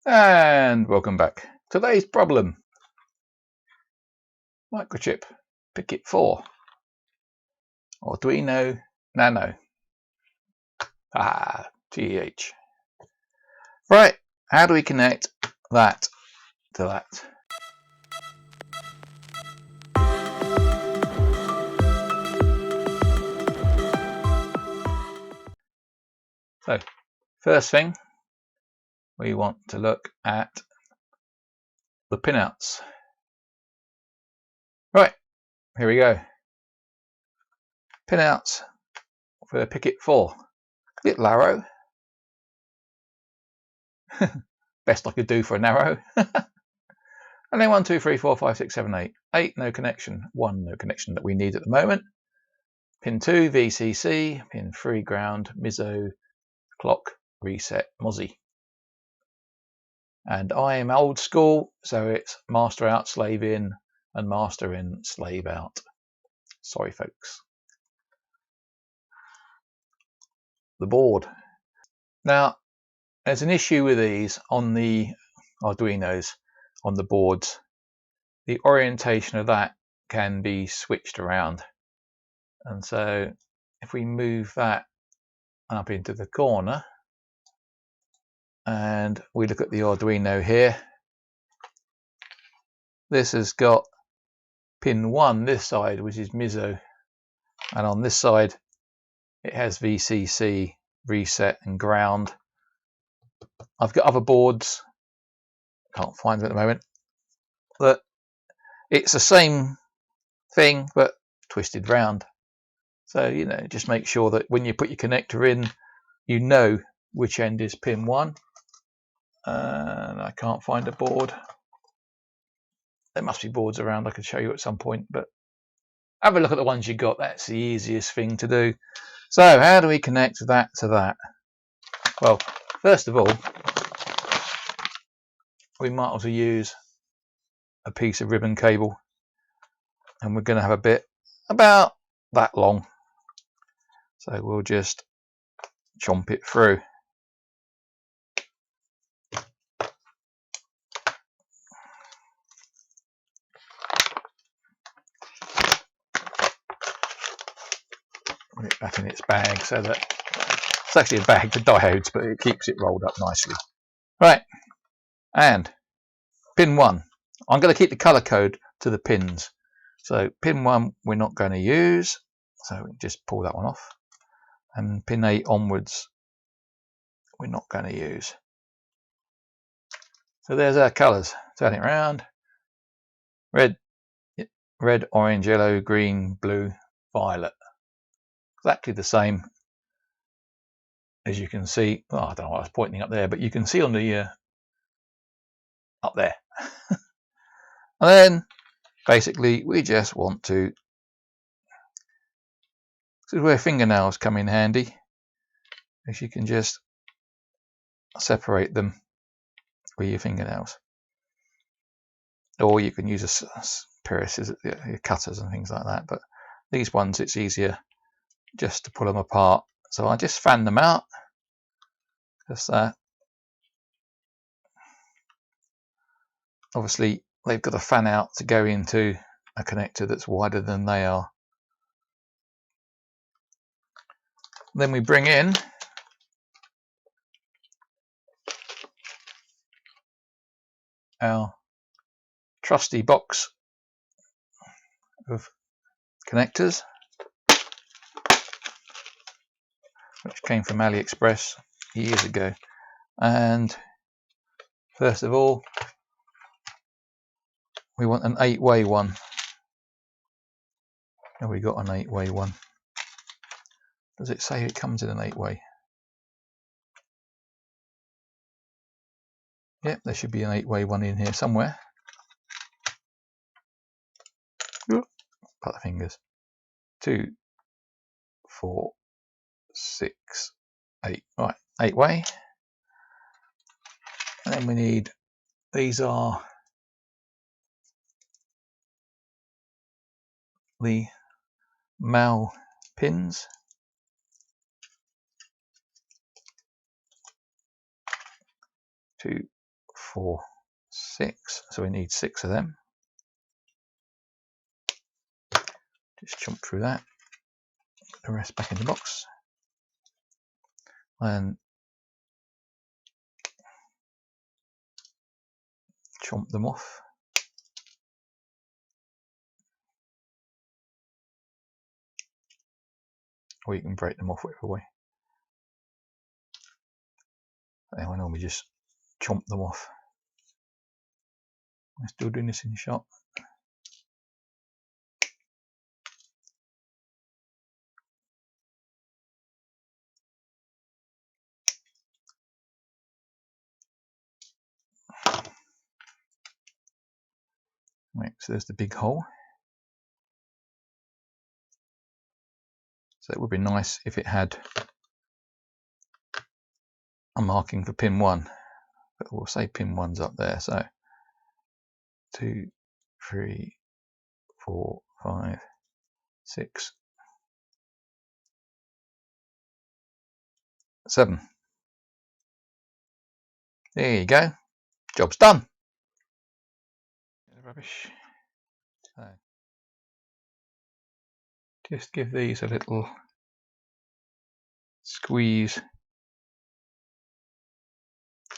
And welcome back. Today's problem: microchip pickit4 Arduino Nano. GH. Right, how do we connect that to that? So, first thing, we want to look at the pinouts. Right, here we go. Pinouts for pickit4. Bit narrow. Best I could do for a narrow. And then 1, 2, 3, 4, 5, 6, 7, 8. 8 no connection. 1 no connection that we need at the moment. Pin 2 VCC. Pin 3 ground. Mizo. Clock. Reset. Muzic. And I am old school, so it's master out, slave in, and master in, slave out. Sorry, folks. The board. Now, there's an issue with these on the Arduinos, on the boards. The orientation of that can be switched around. And so if we move that up into the corner and we look at the Arduino here, this has got pin 1 this side, which is Mizo, and on this side it has VCC, reset and ground. I've got other boards, can't find them at the moment, but it's the same thing but twisted round. So, you know, just make sure that when you put your connector in, you know which end is pin 1. And I can't find a board. There must be boards around I could show you at some point, but have a look at the ones you got. That's the easiest thing to do. So how do we connect that to that? Well, first of all, we might as well use a piece of ribbon cable, and we're going to have a bit about that long, so we'll just chomp it through. Put it back in its bag, so that it's actually a bag for diodes, but it keeps it rolled up nicely. Right, and pin 1, I'm going to keep the color code to the pins. So pin 1 we're not going to use, so we just pull that one off. And pin 8 onwards we're not going to use. So there's our colors. Turn it around. Red, orange, yellow, green, blue, violet. Exactly the same as you can see. Oh, I don't know why I was pointing up there, but you can see on the up there. And then basically we just want to, this is where fingernails come in handy, as you can just separate them with your fingernails, or you can use a pair of scissors, your cutters and things like that, but these ones it's easier just to pull them apart. So I just fan them out, just that. Obviously they've got a fan out to go into a connector that's wider than they are. Then we bring in our trusty box of connectors, which came from AliExpress years ago. And first of all, we want an 8-way one. Have we got an 8-way one? Does it say it comes in an 8-way? Yep, there should be an 8-way one in here somewhere. Cut the fingers. 2, 4, 6, 8. Right, 8-way. And then we need, these are the mal pins. 2, 4, 6, so we need 6 of them. Just jump through that, put the rest back in the box, and chomp them off. Or you can break them off whichever way. I normally just chomp them off. I'm still doing this in the shop. Right, so there's the big hole. So it would be nice if it had a marking for pin 1, but we'll say pin 1's up there. So 2, 3, 4, 5, 6, 7. There you go. Job's done. Rubbish. So just give these a little squeeze.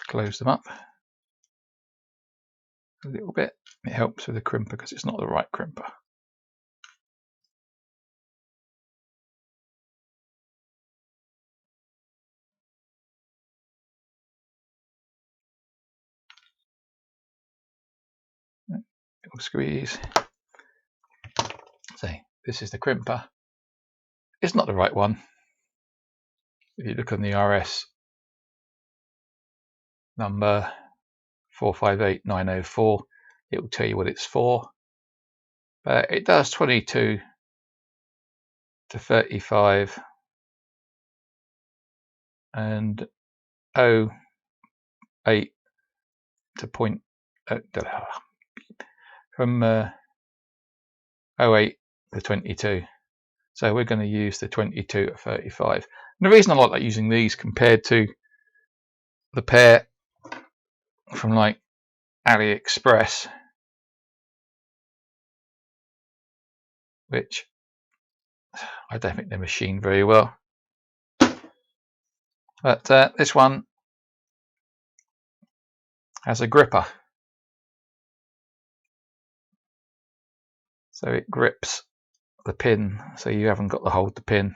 Close them up a little bit. It helps with the crimper because it's not the right crimper. Little squeeze. So this is the crimper. It's not the right one. If you look on the RS number 458904, it will tell you what it's for. But it does 22 to 35 and 08 to point from 08 to 22. So we're going to use the 22 to 35. And the reason I like using these compared to the pair from like AliExpress, which I don't think they're machined very well, but this one has a gripper, so it grips the pin so you haven't got to hold the pin,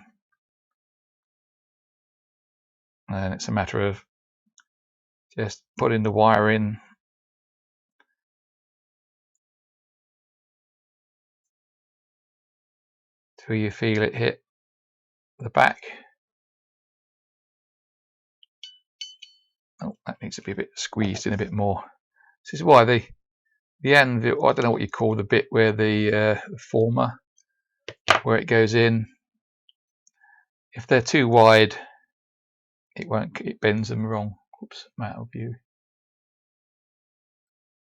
and it's a matter of just putting the wire in till you feel it hit the back. Oh, that needs to be a bit squeezed in a bit more. This is why the anvil, I don't know what you call the bit where the former, where it goes in, if they're too wide it bends them wrong. Oops, I'm out of view.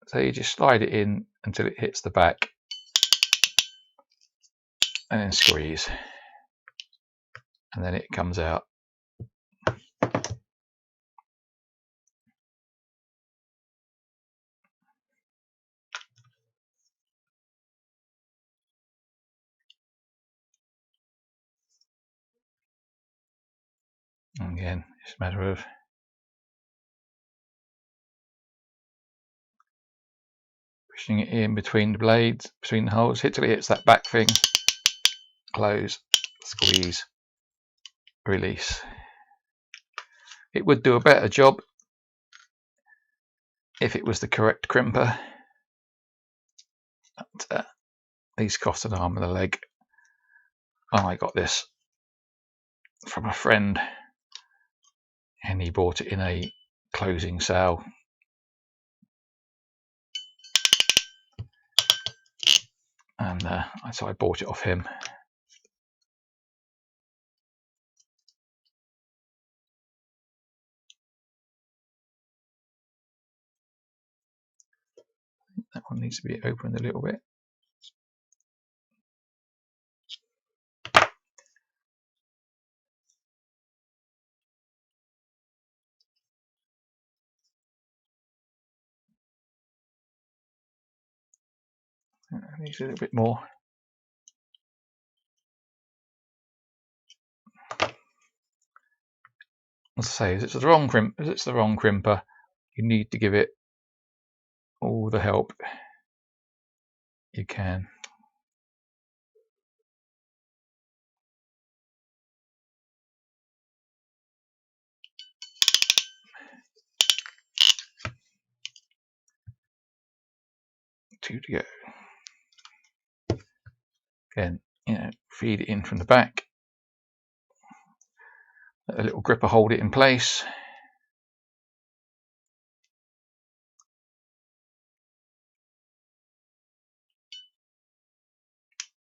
So you just slide it in until it hits the back and then squeeze, and then it comes out. And again, it's a matter of pushing it in between the blades, between the holes, hit till it hits that back thing, close, squeeze, release. It would do a better job if it was the correct crimper, but these cost an arm and a leg. I got this from a friend and he bought it in a closing sale, and so I bought it off him. That one needs to be opened a little bit. Needs a little bit more. As I say, as it's the wrong crimper, you need to give it all the help you can. Two to go. Again, feed it in from the back. Let a little gripper hold it in place.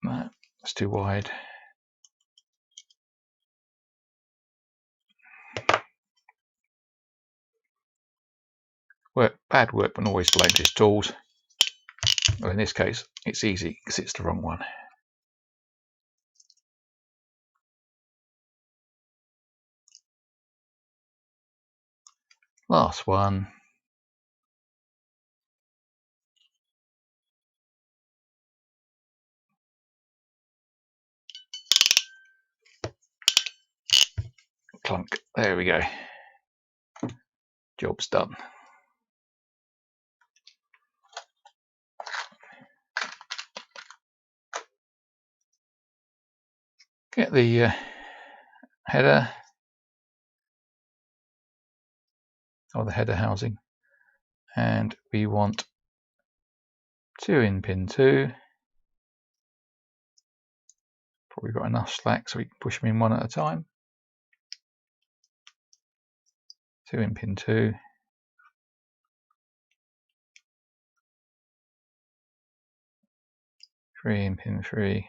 No, that's too wide. Bad workman always blames his tools. Well, in this case, it's easy because it's the wrong one. Last one. Clunk. There we go. Job's done. Get the header, or the header housing, and we want 2 in pin 2. Probably got enough slack so we can push them in one at a time. 2 in pin 2. 3 in pin 3.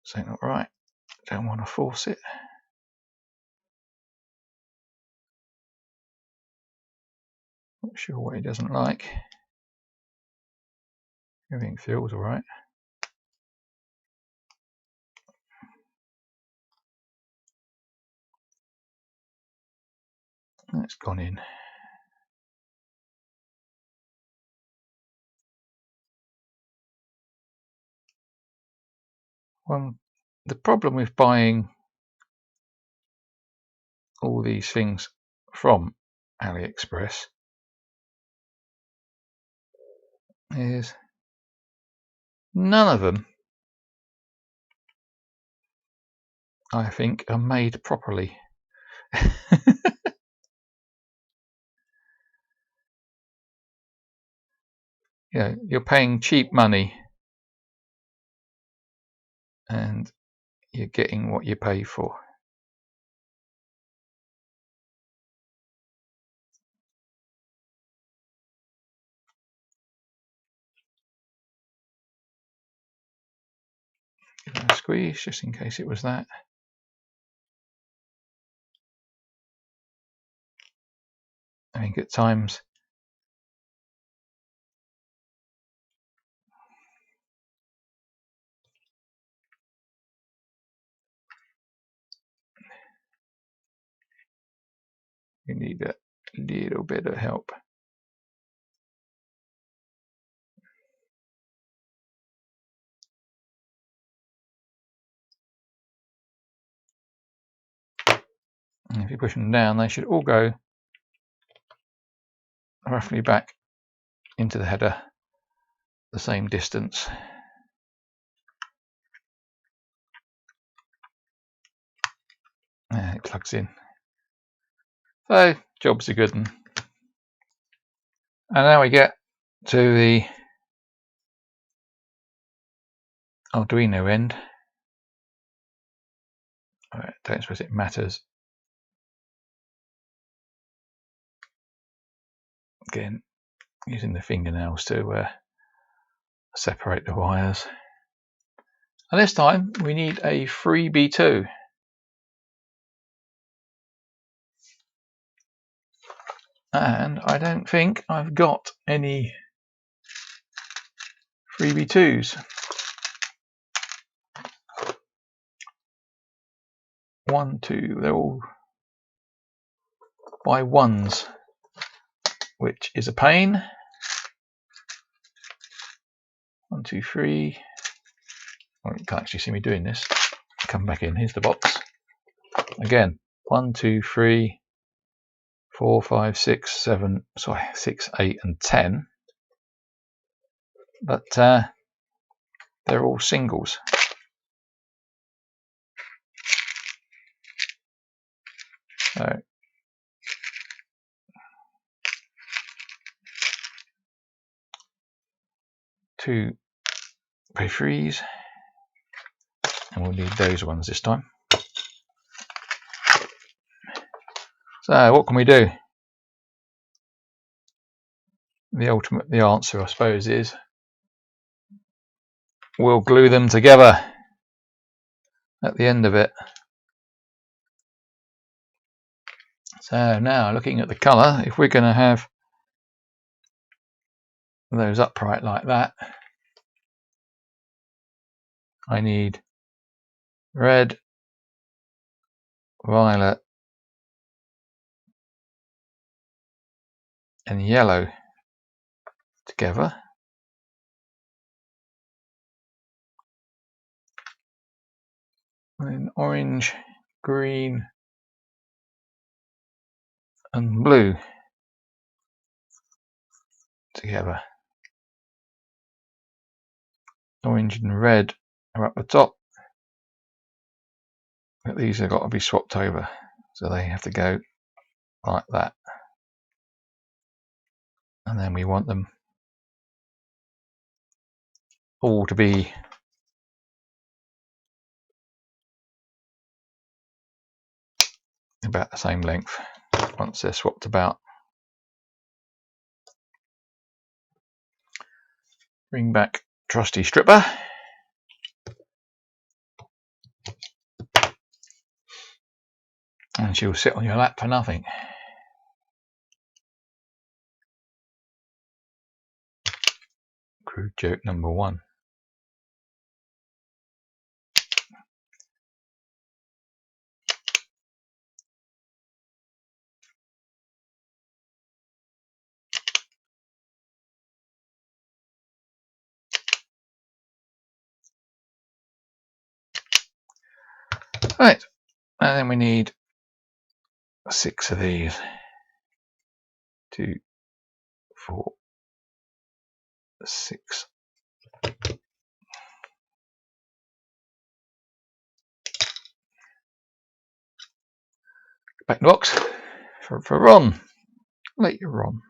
Something not right. Don't want to force it. Not sure what he doesn't like. Everything feels alright. That's gone in. Well, the problem with buying all these things from AliExpress is none of them, I think, are made properly. You're paying cheap money and you're getting what you pay for. Give it a squeeze just in case it was that. I think at times you need a little bit of help. And if you push them down, they should all go roughly back into the header the same distance. It plugs in. So, job's a good one. And now we get to the Arduino end. I don't suppose it matters. Again, using the fingernails to separate the wires. And this time we need a 3B2. And I don't think I've got any freebie 2s. 1, 2, they're all by 1s, which is a pain. 1, 2, 3. Well, you can't actually see me doing this. Come back in. Here's the box. Again, 1, 2, 3, 4, 5, 6, 7. Sorry, 6, 8, and 10. But they're all singles. So 2 pay 3s, and we'll need those ones this time. So what can we do? The answer, I suppose, is we'll glue them together at the end of it. So now, looking at the colour, if we're going to have those upright like that, I need red, violet, and yellow together. And then orange, green, and blue together. Orange and red are up the top, but these have got to be swapped over, so they have to go like that. And then we want them all to be about the same length once they're swapped about. Bring back trusty stripper. And she'll sit on your lap for nothing. Crude joke number 1. Right, and then we need 6 of these. 2, 4, 6. Back in the box for Ron later on.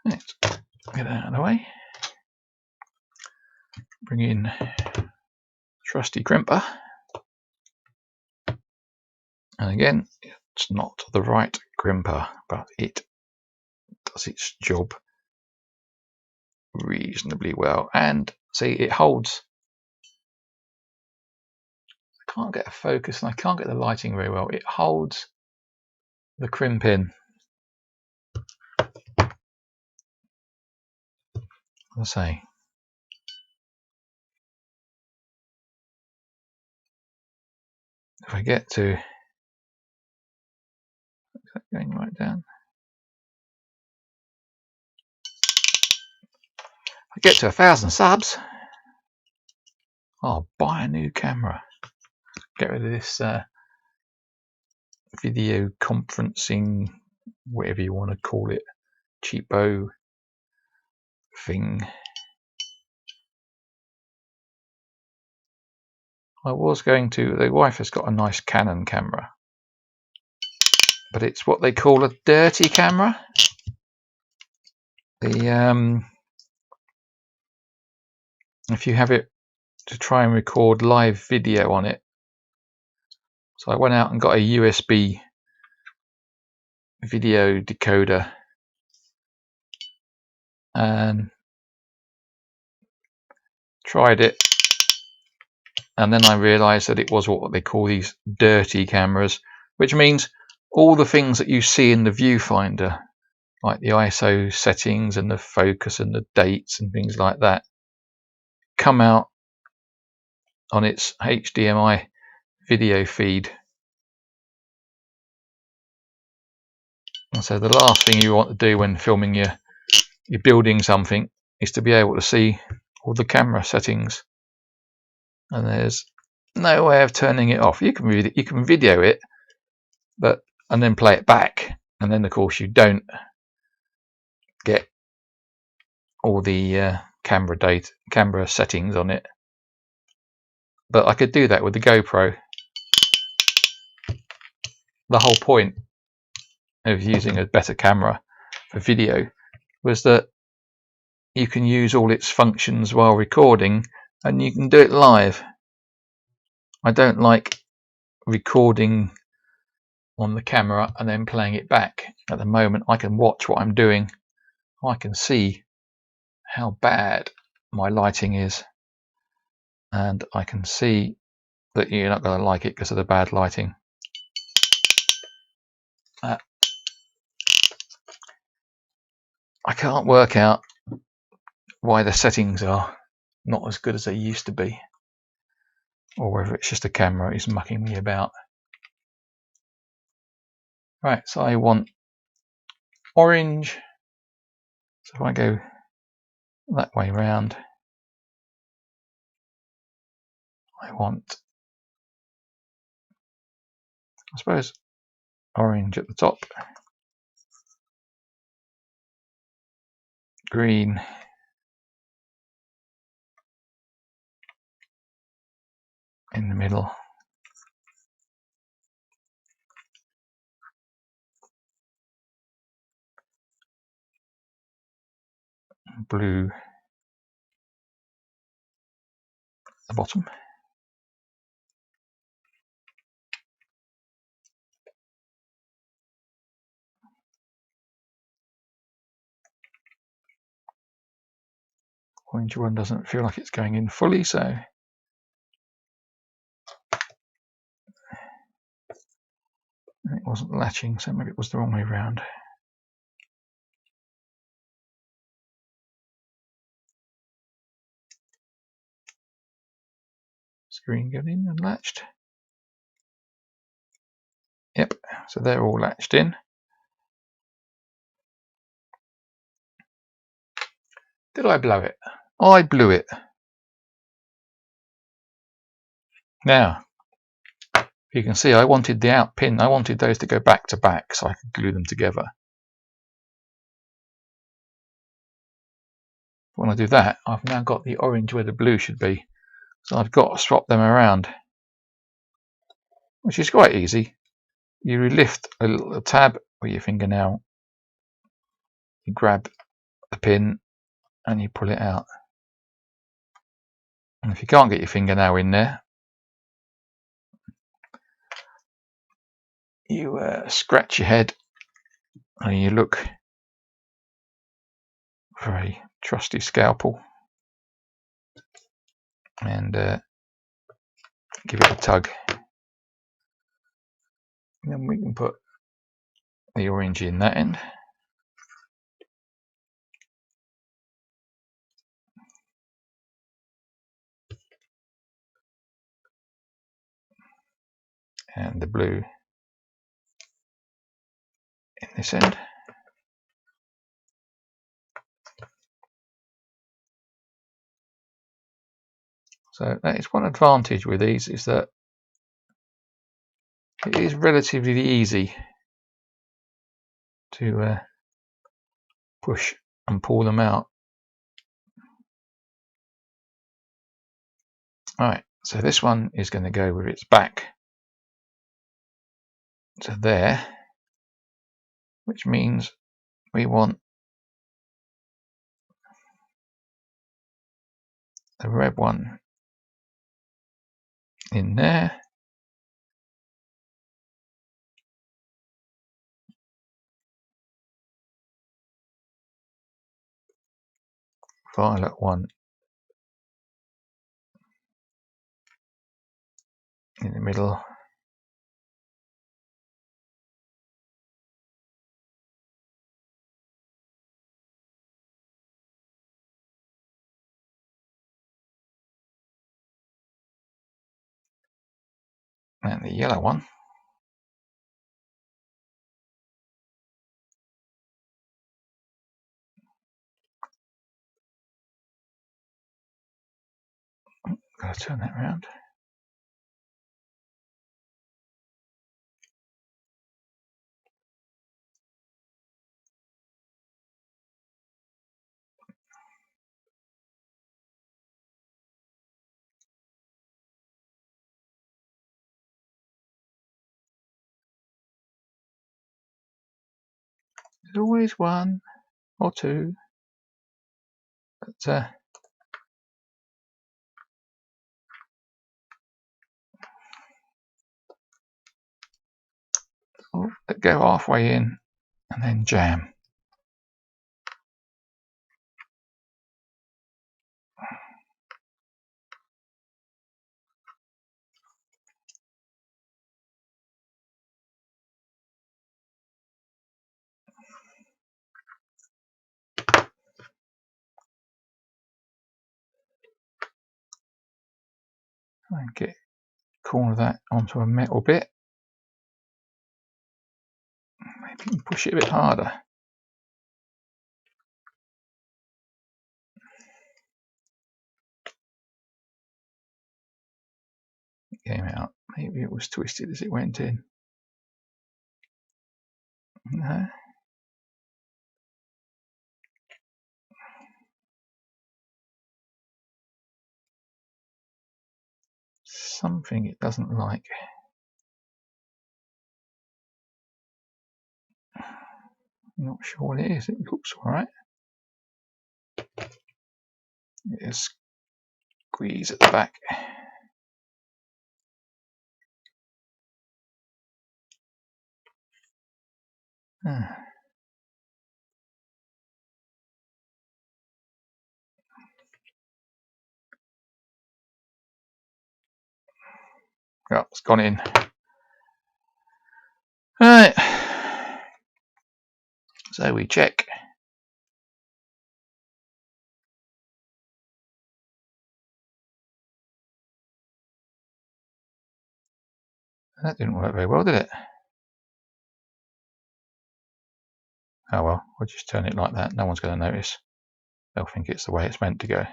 Let's get out of the way. Bring in trusty crimper. And again, it's not the right crimper, but it does its job reasonably well. And see, it holds. I can't get a focus and I can't get the lighting very well. It holds the crimp in. As I say, if I get to, is that going right down? If I get to 1,000 subs, I'll buy a new camera. Get rid of this video conferencing, whatever you want to call it, cheapo thing. I was going to, the wife has got a nice Canon camera, but it's what they call a dirty camera. The if you have it to try and record live video on it. So I went out and got a USB video decoder and tried it, and then I realized that it was what they call these dirty cameras, which means all the things that you see in the viewfinder, like the ISO settings and the focus and the dates and things like that, come out on its HDMI video feed. And so the last thing you want to do when filming you're building something is to be able to see all the camera settings, and there's no way of turning it off. You can video it, and then play it back, and then of course you don't get all the camera settings on it. But I could do that with the GoPro. The whole point of using a better camera for video was that you can use all its functions while recording, and you can do it live. I don't like recording on the camera and then playing it back. At the moment I can watch what I'm doing. I can see how bad my lighting is, and I can see that you're not going to like it because of the bad lighting. I can't work out why the settings are not as good as they used to be, or whether it's just the camera is mucking me about. Right, so I want orange, so if I go that way round, I want, I suppose, orange at the top, green in the middle, blue at the bottom. Orange one doesn't feel like it's going in fully, so it wasn't latching, so maybe it was the wrong way around. Screen going in and latched. Yep, so they're all latched in. Did I blow it? I blew it. Now, you can see I wanted the out pin, I wanted those to go back to back so I could glue them together. When I do that, I've now got the orange where the blue should be. So I've got to swap them around, which is quite easy. You lift a little tab with your fingernail, you grab the pin and you pull it out. And if you can't get your fingernail in there, you scratch your head and you look for a trusty scalpel and give it a tug. And then we can put the orange in that end. And the blue in this end. So that is one advantage with these, is that it is relatively easy to push and pull them out. Alright, so this one is going to go with its back to there, which means we want the red one in there, violet one in the middle. And the yellow one. Gotta turn that around. There's always one or two, but go halfway in and then jam. And get the corner of that onto a metal bit. Maybe you can push it a bit harder. It came out. Maybe it was twisted as it went in. No. Something it doesn't like. Not sure what it is. It looks alright. Just squeeze at the back. Oh, it's gone in. Right. So we check. That didn't work very well, did it? Oh well, we'll just turn it like that. No one's going to notice. They'll think it's the way it's meant to go.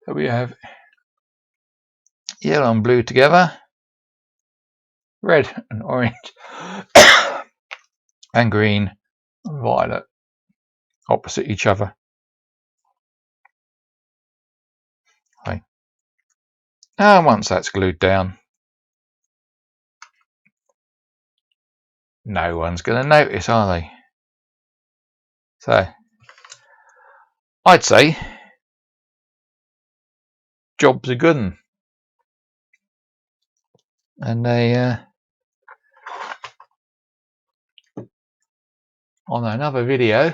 So we have yellow and blue together, red and orange, and green and violet opposite each other. Okay. And once that's glued down, no one's going to notice, are they? So I'd say job's a good one. And on another video,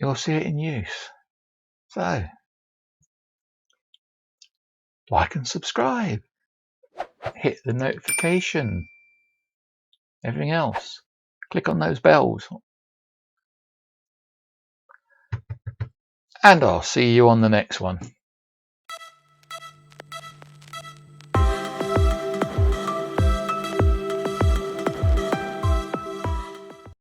you'll see it in use. So like and subscribe, hit the notification, everything else, click on those bells, and I'll see you on the next one.